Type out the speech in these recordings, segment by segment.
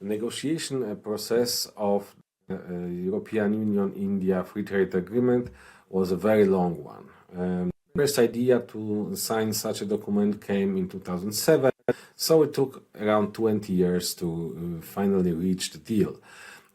negotiation process of European Union-India Free Trade Agreement was a very long one. The first idea to sign such a document came in 2007, so it took around 20 years to finally reach the deal.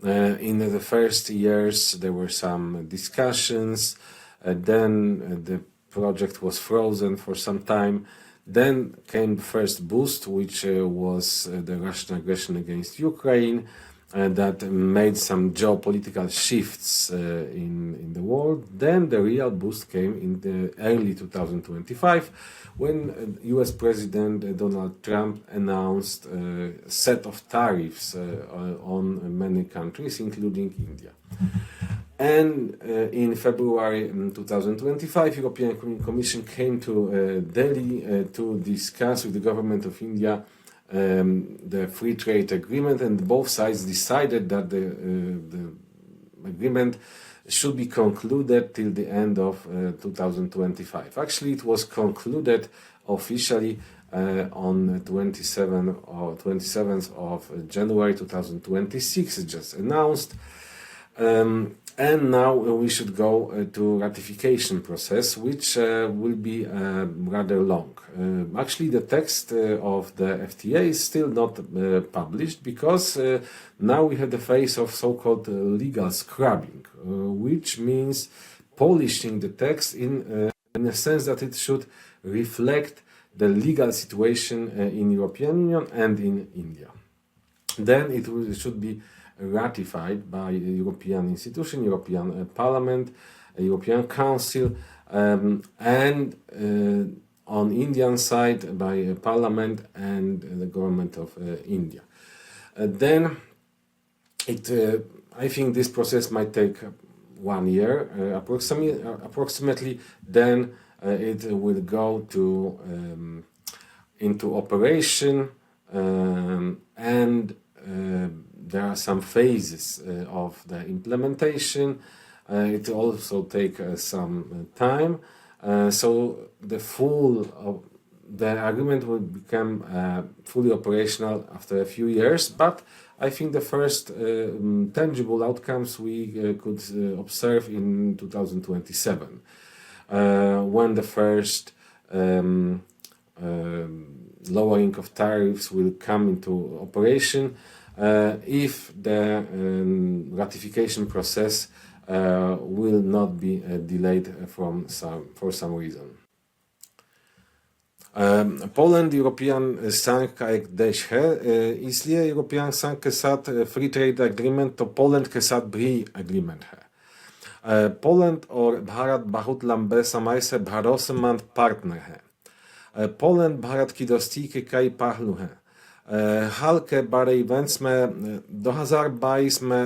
In the first years, there were some discussions, then the project was frozen for some time. Then came the first boost, which was the Russian aggression against Ukraine, that made some geopolitical shifts in the world. Then the real boost came in the early 2025, when US President Donald Trump announced a set of tariffs on many countries, including India. And in February 2025, European Commission came to Delhi to discuss with the government of India the free trade agreement, and both sides decided that the agreement should be concluded till the end of 2025. Actually, it was concluded officially on 27th of January 2026. It just announced. And now we should go to ratification process, which will be rather long. Actually, the text of the FTA is still not published, because now we have the phase of so-called legal scrubbing, which means polishing the text in a sense that it should reflect the legal situation in European Union and in India. Then it should be ratified by European institution, European Parliament, European Council, and on Indian side by Parliament and the government of India. Then I think this process might take 1 year approximately. Then it will go into operation, and there are some phases of the implementation. It also takes some time. So the agreement will become fully operational after a few years. But I think the first tangible outcomes we could observe in 2027, when the first lowering of tariffs will come into operation, if the ratification process will not be delayed for some reason. Poland European संघ का एक देश है, इसलिए European संघ के साथ free trade agreement तो पोलैंड के साथ भी एग्रीमेंट है। पोलैंड और भारत बहुत लंबे समय से भरोसेमंद पार्टनर हैं। पोलैंड भारत की दोस्ती के कई पहलू हैं। हाल के बड़े इवेंट्स में 2022 में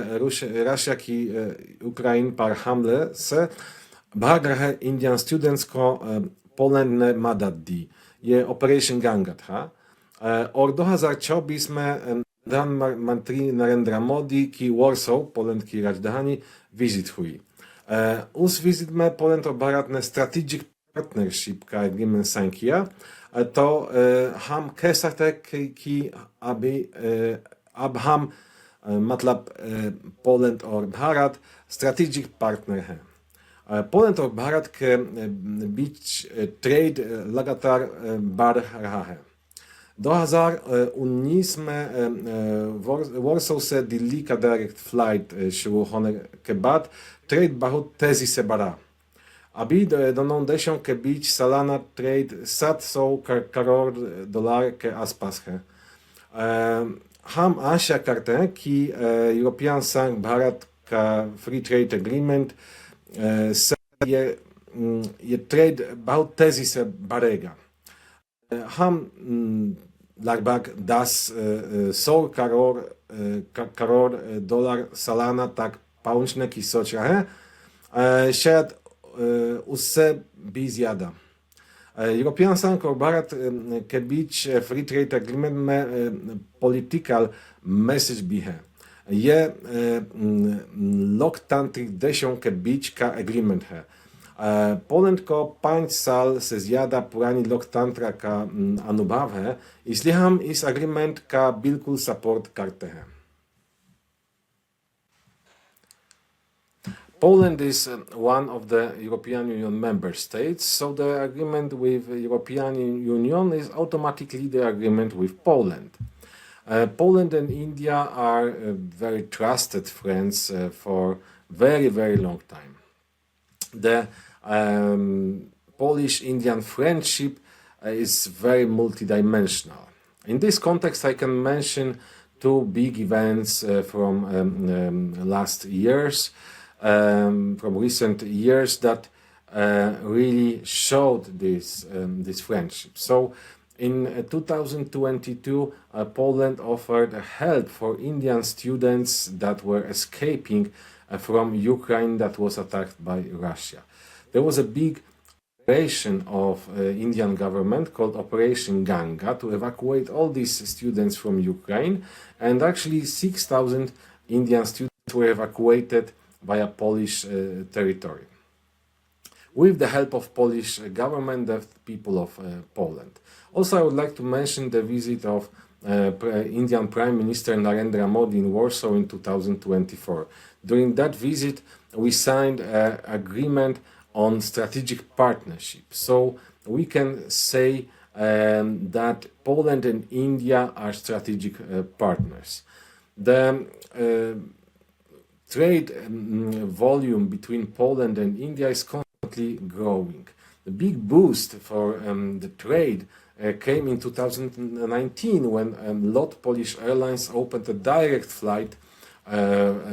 रशिया की यूक्रेन पर हमले से भाग रहे इंडियन स्टूडेंट्स को पोलैंड ने मदद दी। ये ऑपरेशन गंगा था। और 2024 में प्रधानमंत्री नरेंद्र मोदी की वॉर्सो, पोलैंड की राजधानी, विजिट हुई। उस विजिट में पोलैंड और भारत ने स्ट्रेटेजिक पार्टनरशिप का एग्रीमेंट साइन किया। तो हम कह सकते हैं कि अब हम मतलब पोलैंड और भारत स्ट्रेटेजिक पार्टनर हैं। पोलैंड और भारत के बीच ट्रेड लगातार बढ़ रहा है। 2019 में वॉर्सो से दिल्ली का डायरेक्ट फ्लाइट शुरू होने के बाद ट्रेड बहुत तेजी से बढ़ा। अभी दोनों देशों के बीच सालाना ट्रेड 700 करोड़ डॉलर के आसपास है। हम आशा करते हैं कि यूरोपियन संघ भारत का फ्री ट्रेड एग्रीमेंट से ये ट्रेड बहुत तेजी से बढ़ेगा। हम लगभग 100 करोड़ डॉलर सालाना तक पहुंचने की सोच रहे हैं, शायद उससे भी ज्यादा। यूरोपियन संघ और भारत के बीच फ्री ट्रेड एग्रीमेंट में पॉलिटिकल मैसेज भी है। ये लोकतांत्रिक देशों के बीच का एग्रीमेंट है। पोलैंड को 5 साल से ज्यादा पुरानी लोकतंत्र का अनुभव है, इसलिए हम इस एग्रीमेंट का बिल्कुल सपोर्ट करते हैं। Poland is one of the European Union member states, so the agreement with the European Union is automatically the agreement with Poland. Poland and India are very trusted friends for very, very long time. The Polish-Indian friendship is very multidimensional. In this context, I can mention two big events from last years, from recent years that really showed this friendship. So, in 2022, Poland offered help for Indian students that were escaping from Ukraine that was attacked by Russia. There was a big operation of Indian government called Operation Ganga to evacuate all these students from Ukraine, and actually 6,000 Indian students were evacuated via Polish territory with the help of Polish government, the people of Poland. Also, I would like to mention the visit of Indian Prime Minister Narendra Modi in Warsaw in 2024. During that visit, we signed an agreement on strategic partnership. So we can say that Poland and India are strategic partners. The trade volume between Poland and India is constantly growing. The big boost for the trade came in 2019 when LOT Polish Airlines opened a direct flight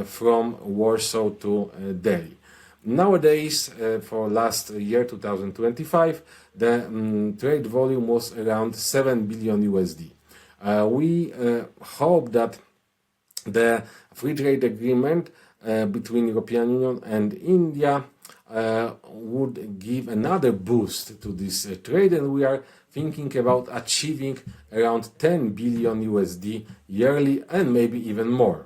from Warsaw to Delhi. Nowadays, for last year, 2025, the trade volume was around 7 billion USD. We hope that the free trade agreement between European Union and India would give another boost to this trade, and we are thinking about achieving around 10 billion USD yearly and maybe even more.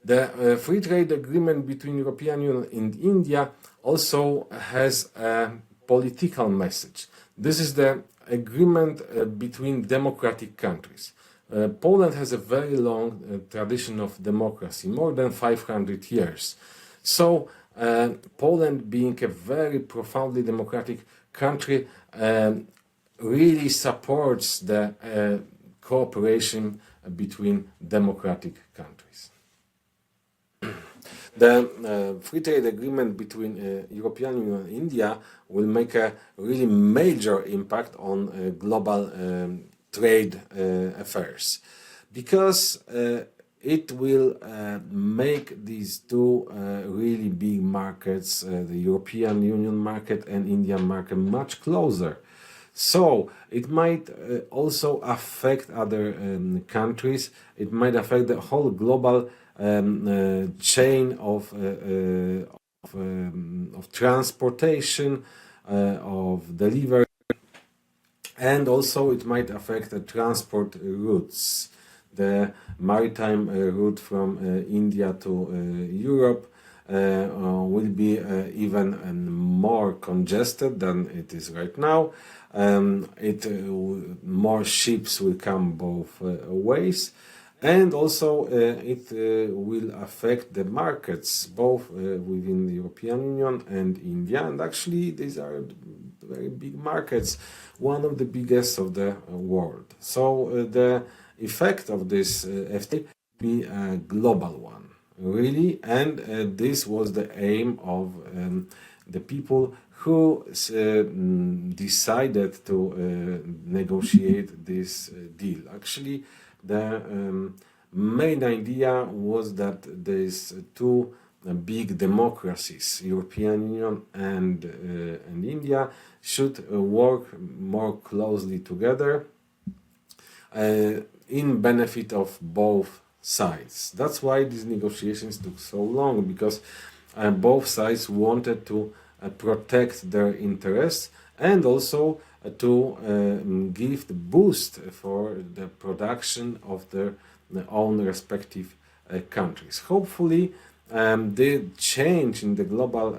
The free trade agreement between European Union and India also has a political message. This is the agreement between democratic countries. Poland has a very long tradition of democracy, more than 500 years. So Poland, being a very profoundly democratic country, really supports the cooperation between democratic countries. The free trade agreement between European Union and India will make a really major impact on global trade affairs, because it will make these two really big markets, the European Union market and Indian market, much closer. So it might also affect other countries. It might affect the whole global chain of transportation, of delivery, and also it might affect the transport routes. The maritime route from India to Europe will be even more congested than it is right now. More ships will come both ways, and also it will affect the markets both within the European Union and India. And actually, these are very big markets, one of the biggest of the world. So the effect of this FTA will be a global one, really, and this was the aim of the people who decided to negotiate this deal. Actually, the main idea was that these two big democracies, European Union and India, should work more closely together in benefit of both sides. That's why these negotiations took so long, because both sides wanted to protect their interests and also to give the boost for the production of their own respective countries. Hopefully, the change in the global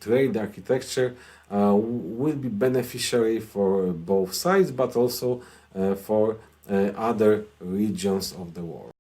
trade architecture will be beneficiary for both sides, but also for other regions of the world.